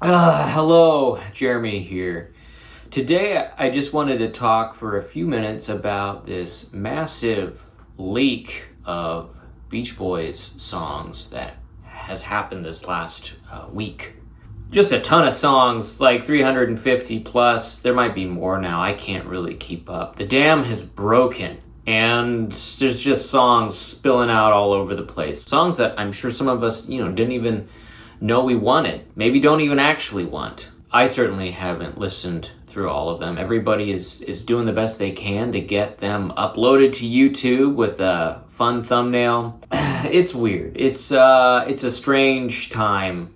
Hello, Jeremy here. Today I just wanted to talk for a few minutes about this massive leak of Beach Boys songs that has happened this last week. Just a ton of songs, like 350 plus. There might be more now. I can't really keep up. The dam has broken, and there's just songs spilling out all over the place. Songs that I'm sure some of us, didn't even know we wanted. Maybe don't even actually want. I certainly haven't listened through all of them. Everybody is doing the best they can to get them uploaded to YouTube with a fun thumbnail. It's weird. It's a strange time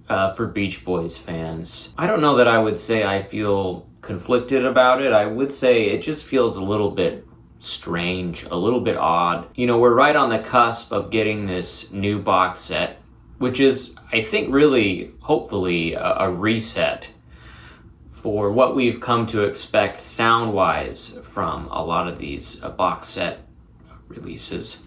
for Beach Boys fans. I don't know that I would say I feel conflicted about it. I would say it just feels a little bit strange, a little bit odd. We're right on the cusp of getting this new box set, which is, I think, really, hopefully, a reset for what we've come to expect sound-wise from a lot of these box set releases.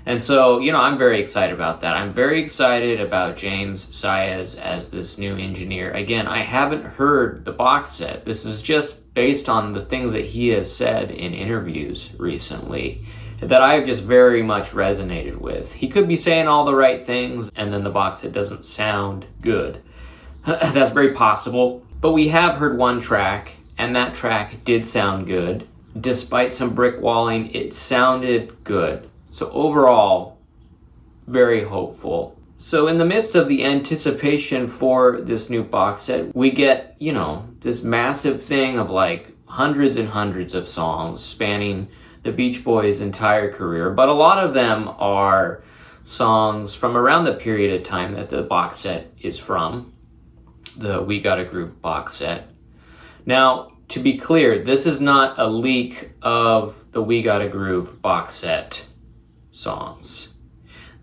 And so, I'm very excited about that. I'm very excited about James Saez as this new engineer. Again, I haven't heard the box set. This is just based on the things that he has said in interviews recently that I've just very much resonated with. He could be saying all the right things, and then the box set doesn't sound good. That's very possible. But we have heard one track, and that track did sound good. Despite some brick walling, it sounded good. So overall, very hopeful. So in the midst of the anticipation for this new box set, we get, this massive thing of like hundreds and hundreds of songs spanning the Beach Boys' entire career, but a lot of them are songs from around the period of time that the box set is from, the We Gotta Groove box set. Now, to be clear, this is not a leak of the We Gotta Groove box set songs.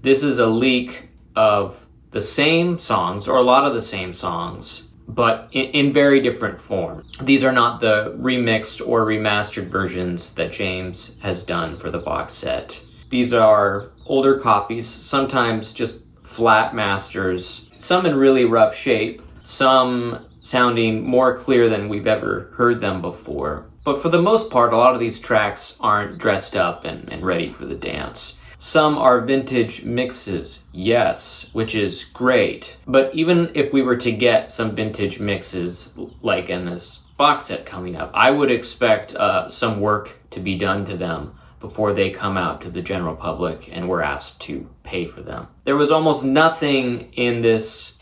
This is a leak of the same songs, or a lot of the same songs, but in very different form. These are not the remixed or remastered versions that James has done for the box set. These are older copies, sometimes just flat masters, some in really rough shape, some sounding more clear than we've ever heard them before. But for the most part, a lot of these tracks aren't dressed up and ready for the dance. Some are vintage mixes, yes, which is great. But even if we were to get some vintage mixes, like in this box set coming up, I would expect some work to be done to them before they come out to the general public and we're asked to pay for them. There was almost nothing in this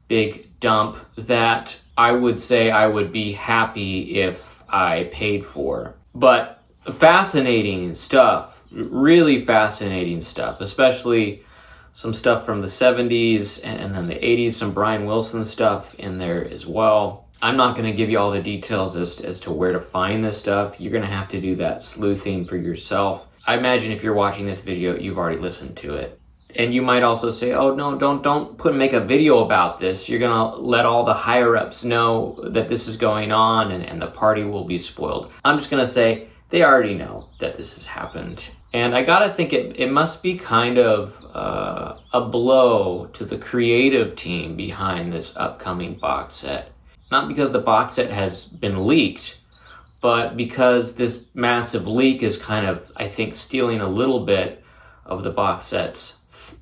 big dump that I would say I would be happy if I paid for. But fascinating stuff. Really fascinating stuff, especially some stuff from the 70s and then the 80s, some Brian Wilson stuff in there as well. I'm not going to give you all the details as to where to find this stuff. You're going to have to do that sleuthing for yourself. I imagine if you're watching this video, you've already listened to it. And you might also say, oh no, don't make a video about this. You're going to let all the higher ups know that this is going on and the party will be spoiled. I'm just going to say, they already know that this has happened. And I gotta think it must be kind of a blow to the creative team behind this upcoming box set. Not because the box set has been leaked, but because this massive leak is kind of, I think, stealing a little bit of the box set's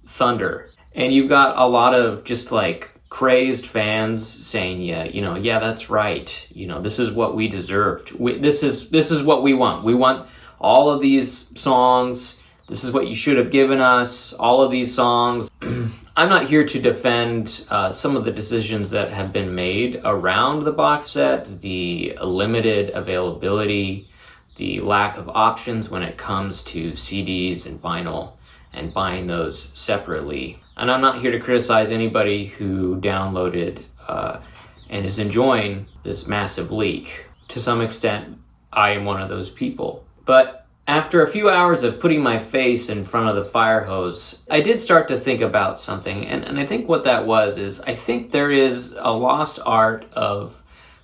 thunder. And you've got a lot of just like crazed fans saying, yeah, that's right. This is what we deserved. This is what we want. We want all of these songs. This is what you should have given us. All of these songs. I'm not here to defend some of the decisions that have been made around the box set, the limited availability, the lack of options when it comes to CDs and vinyl and buying those separately. And I'm not here to criticize anybody who downloaded and is enjoying this massive leak. To some extent, I am one of those people. But after a few hours of putting my face in front of the fire hose, I did start to think about something. And I think what that was is, I think there is a lost art of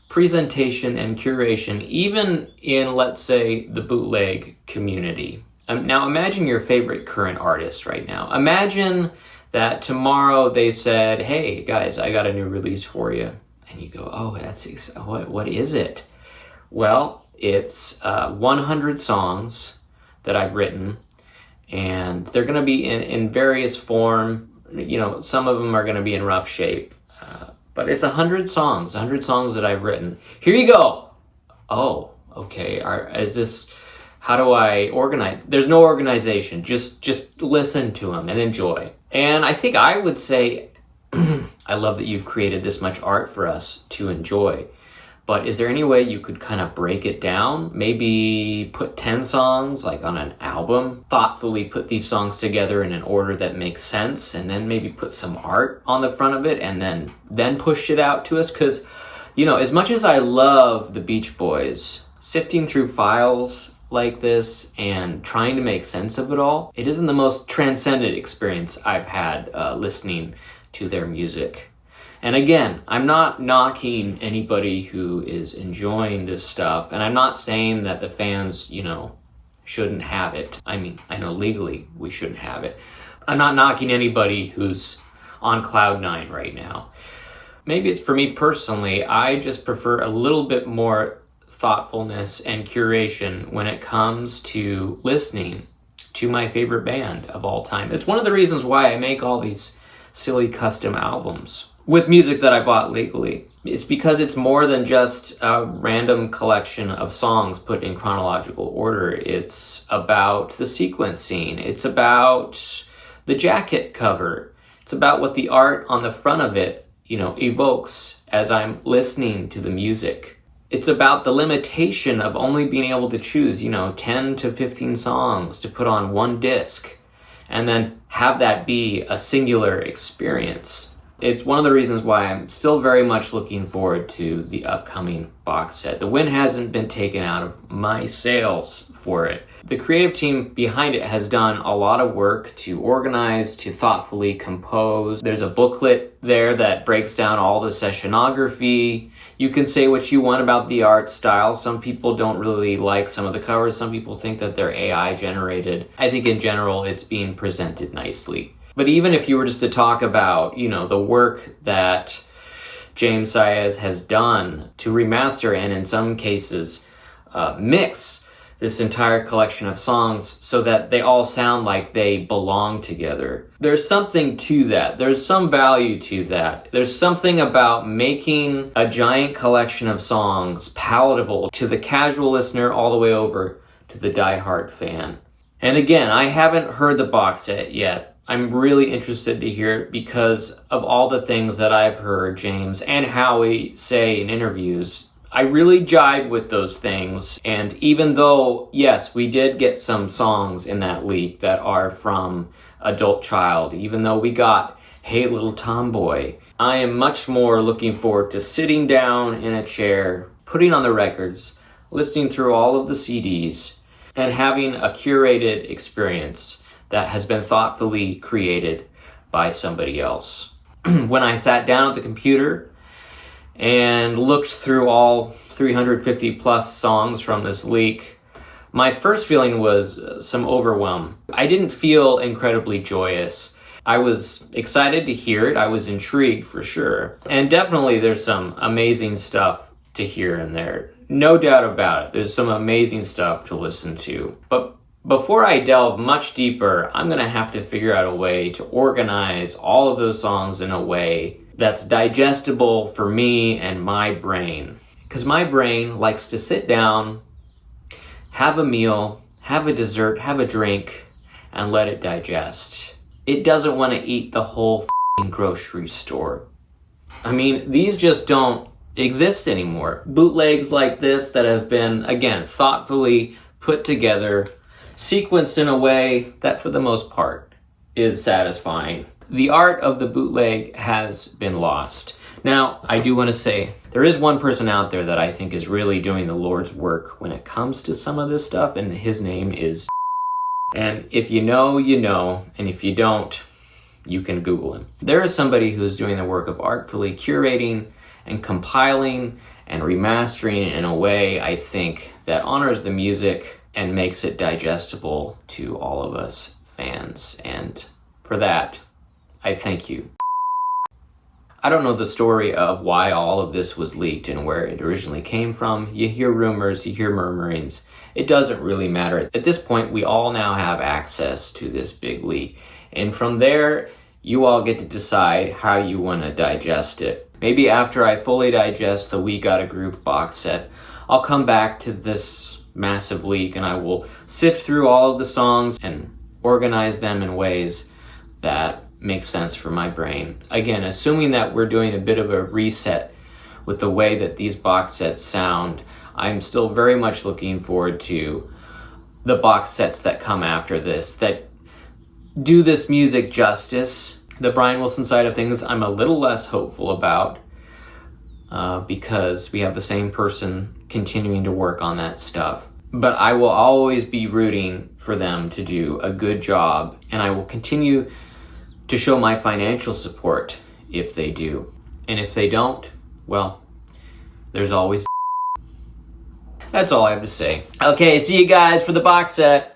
presentation and curation, even in, let's say, the bootleg community. Now imagine your favorite current artist right now. Imagine that tomorrow they said, hey guys, I got a new release for you. And you go, oh, what is it? Well, it's 100 songs that I've written, and they're going to be in various form. Some of them are going to be in rough shape, but it's 100 songs that I've written. Here you go. Oh, okay. How do I organize? There's no organization. Just listen to them and enjoy. And I think I would say, I love that you've created this much art for us to enjoy. But is there any way you could kind of break it down? Maybe put 10 songs like on an album, thoughtfully put these songs together in an order that makes sense, and then maybe put some art on the front of it and then push it out to us. Because, as much as I love the Beach Boys, sifting through files like this and trying to make sense of it all, it isn't the most transcendent experience I've had listening to their music. And again, I'm not knocking anybody who is enjoying this stuff, and I'm not saying that the fans, shouldn't have it. I mean, I know legally we shouldn't have it. I'm not knocking anybody who's on cloud nine right now. Maybe it's for me personally, I just prefer a little bit more thoughtfulness and curation when it comes to listening to my favorite band of all time. It's one of the reasons why I make all these silly custom albums with music that I bought legally. It's because it's more than just a random collection of songs put in chronological order. It's about the sequencing. It's about the jacket cover. It's about what the art on the front of it, evokes as I'm listening to the music. It's about the limitation of only being able to choose, 10 to 15 songs to put on one disc and then have that be a singular experience. It's one of the reasons why I'm still very much looking forward to the upcoming box set. The wind hasn't been taken out of my sails for it. The creative team behind it has done a lot of work to organize, to thoughtfully compose. There's a booklet there that breaks down all the sessionography. You can say what you want about the art style. Some people don't really like some of the covers. Some people think that they're AI generated. I think in general it's being presented nicely. But even if you were just to talk about, the work that James Saez has done to remaster and in some cases mix this entire collection of songs so that they all sound like they belong together. There's something to that. There's some value to that. There's something about making a giant collection of songs palatable to the casual listener all the way over to the diehard fan. And again, I haven't heard the box set yet. I'm really interested to hear it because of all the things that I've heard James and Howie say in interviews. I really jive with those things. And even though, yes, we did get some songs in that leak that are from Adult Child, even though we got Hey Little Tomboy, I am much more looking forward to sitting down in a chair, putting on the records, listening through all of the CDs, and having a curated experience that has been thoughtfully created by somebody else. When I sat down at the computer and looked through all 350 plus songs from this leak, my first feeling was some overwhelm. I didn't feel incredibly joyous. I was excited to hear it. I was intrigued for sure. And definitely there's some amazing stuff to hear in there. No doubt about it. There's some amazing stuff to listen to. But before I delve much deeper, I'm going to have to figure out a way to organize all of those songs in a way that's digestible for me and my brain. Because my brain likes to sit down, have a meal, have a dessert, have a drink, and let it digest. It doesn't want to eat the whole grocery store. I mean, these just don't exist anymore. Bootlegs like this that have been, again, thoughtfully put together, sequenced in a way that for the most part is satisfying. The art of the bootleg has been lost. Now, I do want to say, there is one person out there that I think is really doing the Lord's work when it comes to some of this stuff, and his name is and if you know, you know, and if you don't, you can Google him. There is somebody who's doing the work of artfully curating and compiling and remastering in a way, I think, that honors the music and makes it digestible to all of us fans. And for that, I thank you. I don't know the story of why all of this was leaked and where it originally came from. You hear rumors, you hear murmurings. It doesn't really matter. At this point, we all now have access to this big leak. And from there, you all get to decide how you want to digest it. Maybe after I fully digest the We Gotta Groove box set, I'll come back to this massive leak and I will sift through all of the songs and organize them in ways that makes sense for my brain. Again, assuming that we're doing a bit of a reset with the way that these box sets sound, I'm still very much looking forward to the box sets that come after this, that do this music justice. The Brian Wilson side of things, I'm a little less hopeful about because we have the same person continuing to work on that stuff. But I will always be rooting for them to do a good job, and I will continue to show my financial support if they do. And if they don't, well, there's always... That's all I have to say. Okay, see you guys for the box set.